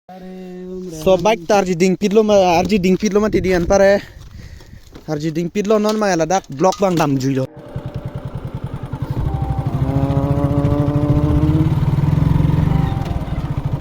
So bike tar ding pitlo ma arji ding pitlo ma tidian pare arji ding pitlo non ma ladak block bang dam juilo.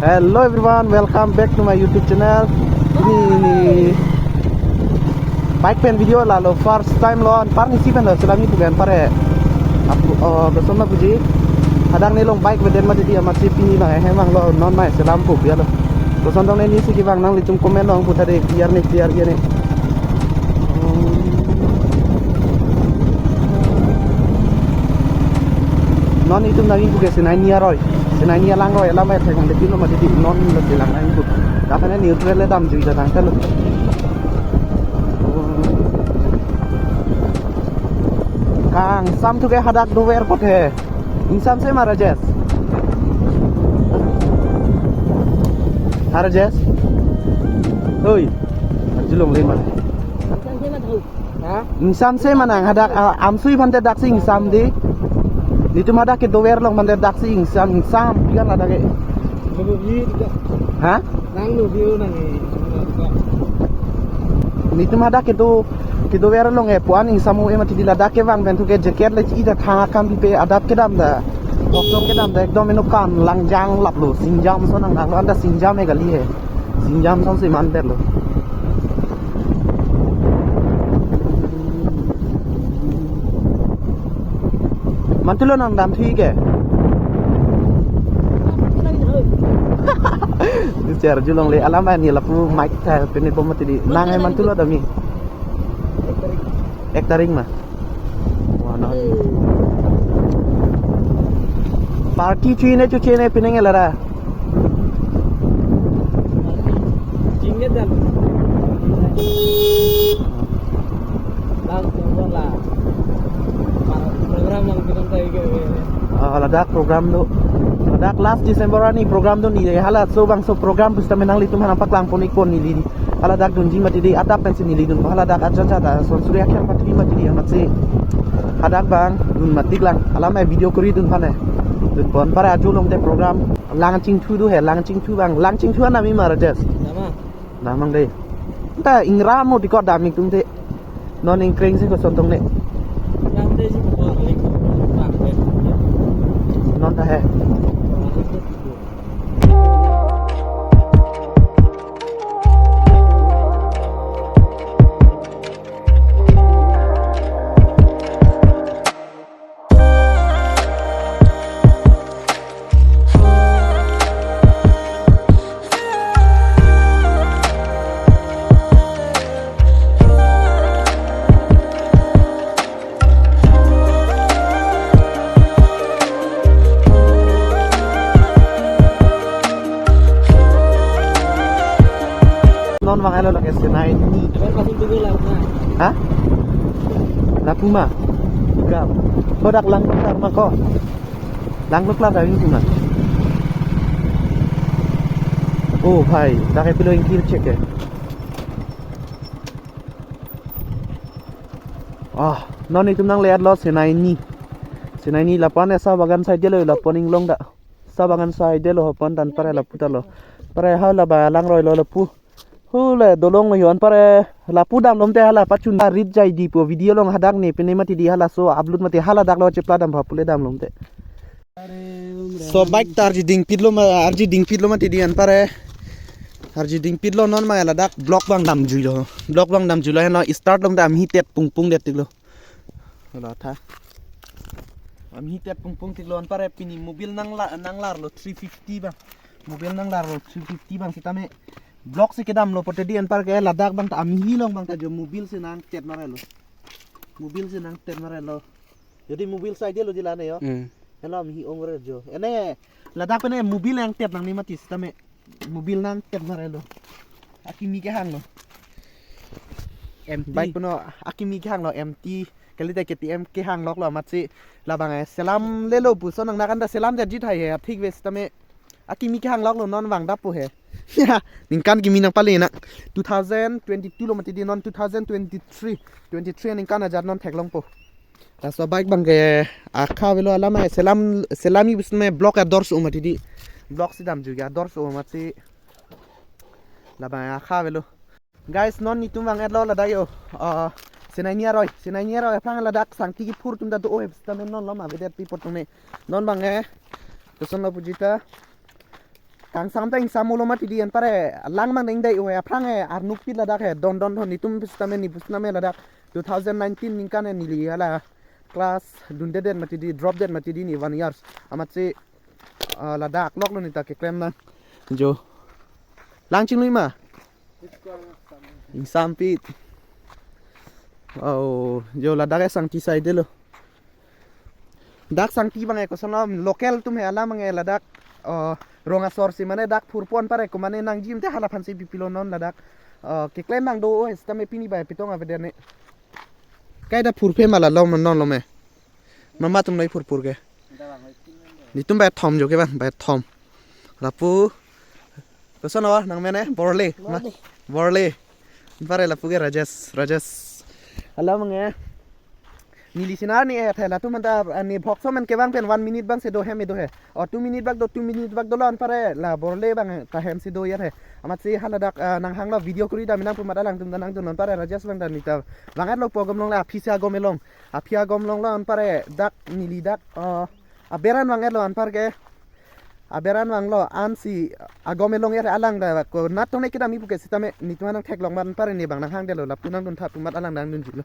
Hello everyone, welcome back to my YouTube channel. Ini bike pen video lalu first time lo parnisi pen lo selami bukan pare bersama puji hadang nelong bike beden ma jadi masih pini bang emang lo non mai selampu ya lo. तो संतों ने नीचे की बाग नांग लिचुम कमेंट लोग पुता दे क्लियर ये ने नॉन इतुम नागी बुके सेनाइनिया लांग रोय लामा थे खान दे पिनो मते दि नॉन लते लांग नांग बुक दाफाने न्यूट्रल ले दाम जुइजा थांता लो कांग साम तुके हदाक दोवेर पथे इंसान से मारा जेस Hara Jess, oi, julung lima. Insam se mana hadak amsui bante daksi insam di, itu mana ke doer long bante daksi insam kan ada ke. Hah? Nang view nang. Itu mana ke doer long puan insamu emati di ladak ke bang bentuk ke jaket leci ida thang kam pipe adap ke dam da. Waktu kita dah ekdom menukan langjang lap lo, sinjam so nang lo anda sinjam egali he, sinjam so si manter lo. Mantul lo nang dam thi ke? Bicara julung le alam ni lapu mic tha pene bom mati di nang hai mantul lo dami. Ek taring mah. Wah no. Party cuci ne pinenge lara. Jinget dan. Langsung lah. Program yang kita tadi ke. Ladak program tu. Ladak last December ni program tu ni halat so bang so program busta menang litum hanampak lang ponik pon ni li. Haladak dunji mati di adap pensi ni li dun haladak aja ada so surya kyang mati di amat si. Hadak bang dun mati lang. Alam video kuri dun pane. Dun pon para julung de program langcing tu du he langcing tu bang langcing tu na mi mara jes namang deh ta ingra mo di ko dami tum te non ingkring se ko sontong ne nam de si ko non ta he non mang elo lagi senai ni. Hah? Lapuma. Gam. Kodak lang beklar mako. Lang beklar dari itu mah. Oh bhai, dah pilo ingkir cek ya. Non itu nang lihat lo senai ni. Senai ni lapan esa bagan side lo lapan inglong dak. Sa bagan side lo hapan dan pare laputa lo. Pare ha la ba lang roi lo lapu. Hule dolong yon pare lapu dam lom te hala pachun rit jai di po video long hadak ne pene mati di hala so upload mati hala dak lo chepla dam bhapule dam lom te so bike tar ding pitlo ma arji ding pitlo mati dian pare arji ding pitlo non ma hala dak block bang dam juilo no start lom dam hi tet pung det tiklo hala tha am hi tet pung tiklo an pare pini mobil nang lar lo 350 bang mobil nang lar lo 350 bang kita me block से केदाम लो पटे दी अनपार के लद्दाख बंग ता अमी लोग बंग ता जो मोबिल से नांग टेट मारे लो यदि मोबिल साइड लो जिला ने यो हेलो अमी ओंगरे जो एने लद्दाख पे ने मोबिल नांग टेट नांग निमति तमे मोबिल नांग टेट मारे लो आकिमी के हांग लो एमटी बाइक पनो आकिमी के हांग लो एमटी कलिते केटीएम के हांग लोक लो मछि लाबांग सेलाम ले लो पुसो नंग नागन दा सेलाम जे जित है ठीक वेस तमे आकिमी के हांग लोक लो नॉन वांग दापो है ya ningkan kimi nang pale na 2022 lo mati di non 2023 ningkan ajar non theklong po so bike bang ke akha velo alama selami bisme block ya dors umati di block sidam juga dors umati la ba kha velo guys non ni tum bang at lo la da yo senai ni roi phang la dak sang ti phur tum da do e sta men non lo ma vedet pi pot me non bang e to son pujita kang sam ta ing samulo ma ti dian pare lang mang ding dai o ya phang e ar nuk pi la dak he don ni tum sta men ni busna me la dak 2019 ning kan ni li ala class dunde den mati di drop den mati di ni 1 years amat se la dak lok lo ni ta ke klem na jo lang ching lui ma ing sampi jo la dak sang ti sai de lo dak sang ti bang e ko sono local tum he ala mang e la dak ronga sor si mane dak purpon pare ko mane nang jim te hala phan se pipilo non la dak ke klem nang do o sta me pini ba pitong ave de ne kai da purpe mala lo man non lo me mama tum nei purpur ke ni tum ba thom jo ke ban ba thom lapu ko sono nang mene borle pare lapu ke rajas ala mang e nili sinar ni e thela tu manta ni phokso man ke bang pen 1 minute bang se do he me do he or 2 minute bag do 2 minute bag do lon pare la borle bang ta hem se do yer he amat se haladak nang hang lo video kuri da minang pumata lang tum nang don pare rajas lang dan nita bangat lo pogom long la phisa gomelong aphia gomlong lon pare dak nili dak aberan bangat lo an par ke aberan wang lo ansi agomelong yer alang da ko nat tong ne kita mi puke sitame nitmanang thek long man pare ni bang nang hang de lo la punang don tha pumat alang dang dun jilo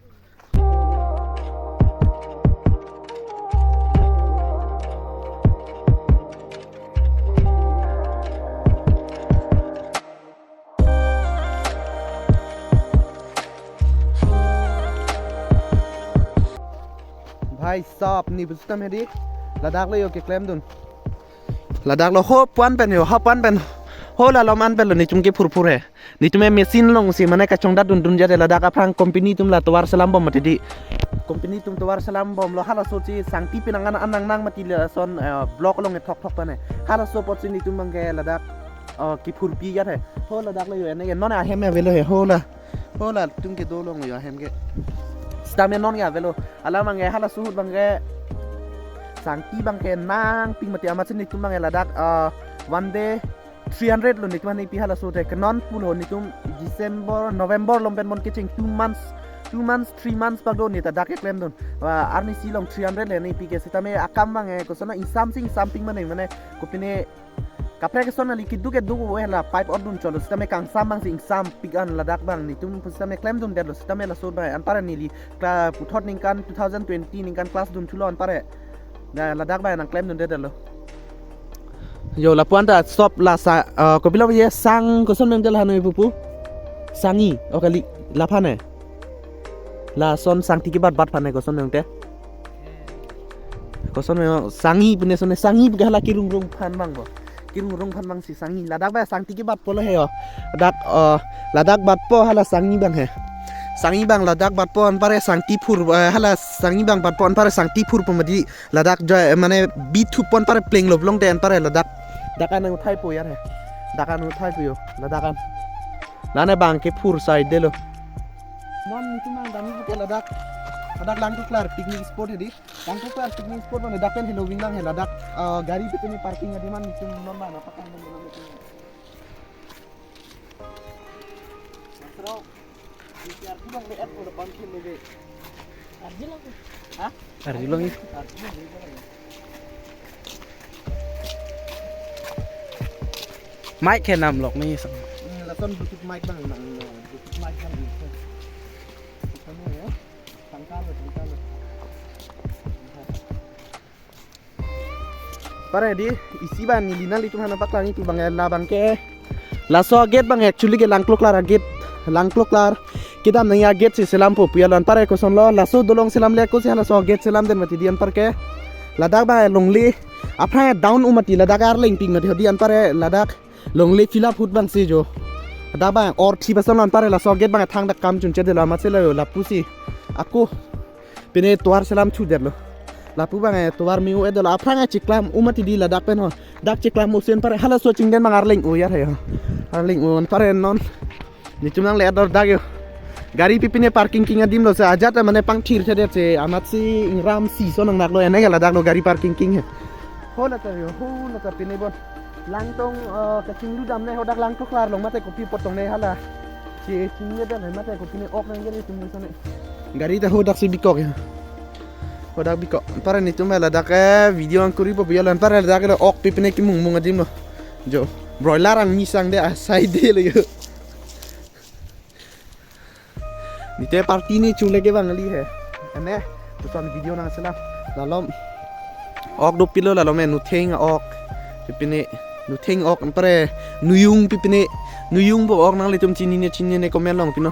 भाई साहब नी बुझता मेरी लद्दाख ले यो के क्लेम दुन लद्दाख लो हो पन पेन यो हा पन पेन हो ला लो मान पेन लो नी चुमके फुरफुर है नी तुम्हें मशीन लोंग सी मने का चोंडा दुन दुन जाते लद्दाख अफ्रांग कंपनी तुम ला तवार सलाम बम मति दी कंपनी तुम तवार सलाम बम लो हाला सोची सांगती पिनंगन अनंग नंग मति ले सोन ब्लॉक लोंग ठक ठक तने हाला सो पछि नी तुम मंगे लद्दाख की फुरपी या है हो लद्दाख ले यो ने नन आ हेमे वेलो है हो ला तुम के दो लोंग यो हेम के Stamen non ya velo ala mangai hala suhut bangai sangki bangke nang ping mati amat sini tum bangai ladak one day 300 lo nikman ni pi hala suhut ke non pul ho nitum December November lompen mon kitching 2 months 3 months pag do ni ta dak klem don wa arni silong 300 le ni pi ke sitame akam bangai ko sona in something mane ko pine kapre ke sona likid du ke du wela pipe ordun cholo sitame kang samang sing sam pigan ladak bang ni tum sitame claim dun delo sitame la sod bai antara ni li kla puthot ning kan 2020 ning kan class dun chulo anpare na ladak bai nang claim dun delo yo la puanta stop la sa ko bilo ye sang ko son mem del hanoi pupu sangi okali la phane la son sang tiki bat phane ko son mem te ko son mem sangi bune son sangi gala ki rung phan bang bo kin rong phan bang si sangi ladak ba sang tiki bat polo he yo ladak bat po hala sangi bang he sangi bang ladak bat po an pare sang ti phur hala sangi bang bat po an pare sang ti phur pamadi ladak mane b2 pon pare pleng loblong de an pare ladak dakan uthai po yar he dakan uthai po yo ladakan lane bang ke phur side de lo non nitu mang dami ke ladak lang tu klar picnic spot di lang tu klar picnic spot mane dakan hello windang he ladak gari pe ni parking adi man nitu non ba na pakan don na metu Astro biar tu bang leat ko depan kin lebe arjilong ha arjilong mic ke nam lok mai sang la son bluetooth mic bang nang bluetooth mic bang pare di isi ban ni lina li tumhana pakla ni tu bang la bang ke la so gate bang actually ke langklok lar kita nang ya gate si selam po pialan pare ko son lo la so dolong selam le ko si hala so gate selam den mati dian par ke ladak ba longli apna down umati ladak ar leng ping mati dian pare ladak longli fill up hut bang si jo da ba or thi bason pare la so gate bang thang da kam chun che de la ma se la pusi aku pine tuar selam chu derlo lapu bang tuar miu edol afranga ciklam umati di ladak pen ho dak ciklam usen pare hala so cingden bang arling o yar he arling on pare non ni tumang le ador dag yo gari pipine parking king adim lo se ajat mane pang thir the se amat si ram si so nang nak lo ene gala dak lo gari parking king he hola ta pine bon lang tong kacing lu dam ne hodak lang to klar long mate kopi potong ne hala si cingnya dan mate kopi ne ok nang jadi tum sone gari ta hodak si bikok ya hodak bikok para ni tum la dak video ang kuri po bialan para dak ok pipne ki mung adim no jo broiler ang misang de asai de le yo nite party ni chule ke bang ali hai ane to son video nang sala lalom ok do pilo lalom nu theng ok pipne nu theng ok ampare nuyung pipne nuyung bo ok nang le tum chini ne komen long pino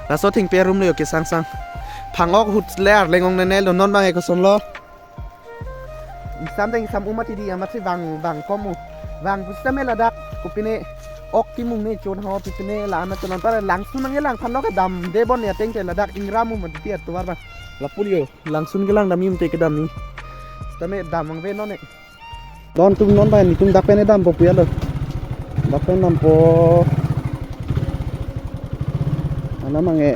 la so theng pe rum le ke sang sang phang ok hut ler lengong ne lo non bang e ko som lo something sam umati di amati bang komu bang pustame la dak kupine ok timung ne chon ha pipne la na chon pare langsun nang lang phan no ka dam de bon ya teng te la dak ingramu man ti at war ba la pulio langsun gelang dam yum te ke dam ni tame dam ang ve no ne don tum non ba ni tum dak pene dam po pu ya lo dak pen dam po ana mange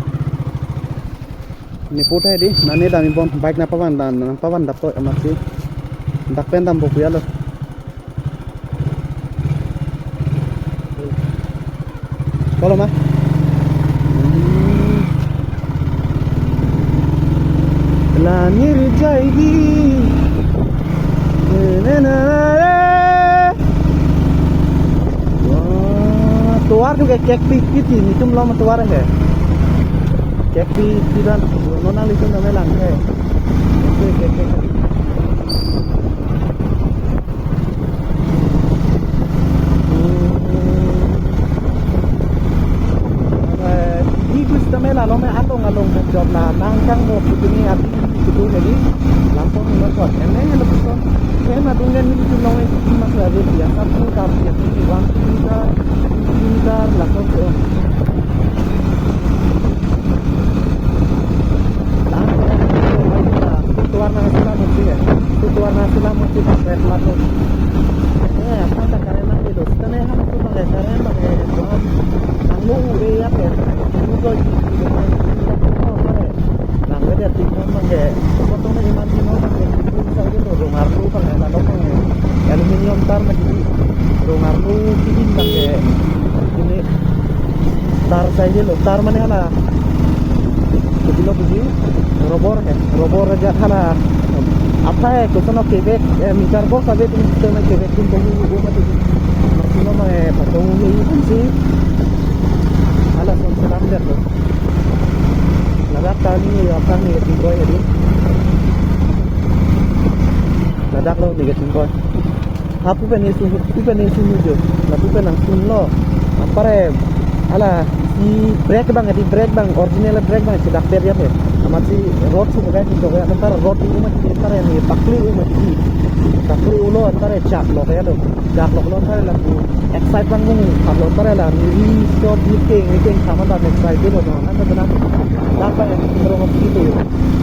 ni potai di nane dam bon bike na pawan dap to amati dak pen dam po pu ya lo kalau mah langir jaigi tuar juga kek piti ni tum lama tuar hai kek piti dan nona lisun nama lang hai kek Tame la lo me along job na nangkang mo putini at itu jadi langsung nonton ene lo betul na dungen ni tu long itu mas ada dia satu kali ya ini wan kita langsung tu warna sila mesti ya warna sila mesti pakai lalu apa tak karena itu tane ham tu pakai karena pakai tuan anu ya apa juga nang ada tinggal pakai potongnya iman dino pakai bisa gitu rungar lu pakai lalu pakai aluminium tar lagi rungar lu kini pakai ini tar saja lo tar mana lah kilo puji robor aja hala apa है कुछ ना केबेक मीटर को सबे तुम तो ना केबेक तुम वो मत मशीनों में पतंग ये इनसे hala son selam deh lo ladak tani apa nih tinggal jadi ladak lo nih tinggal aku pengen sunu jo lalu penang sun lo apa re hala si brake bang original brake bang si dakter ya pe amati road su kayak gitu kayak antar road itu mah antar yang pakli ulo antar cak lo kayak do cak lo antar lagu excite bang ini kalau antar lah ni stop meeting sama dan excite itu do anda benar apa yang terus gitu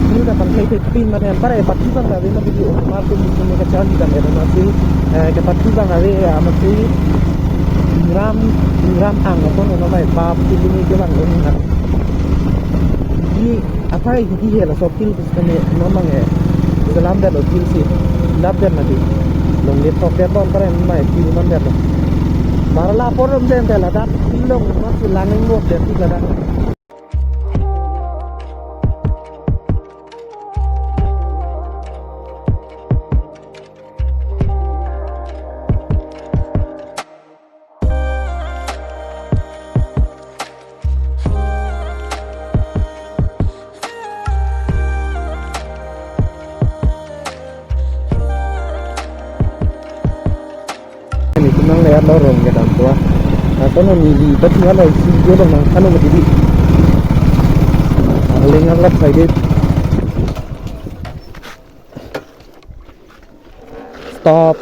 ini udah pakai pin mana antar pasti bang ada yang video market itu mereka cari dan ada masih ke pasti bang ada amati gram ang apa namanya bab ini ke bang ini apa ini ya lah sopil sebenarnya memang ya selam dan opil sih lap dan nanti long laptop dia pun keren mai film dia tu marla forum dia entah tak film masih langing buat dia tidak ada nang lihat lorong ke dalam tua atau nili tapi kalau isi dia nang kanu berdiri lengan lap side stop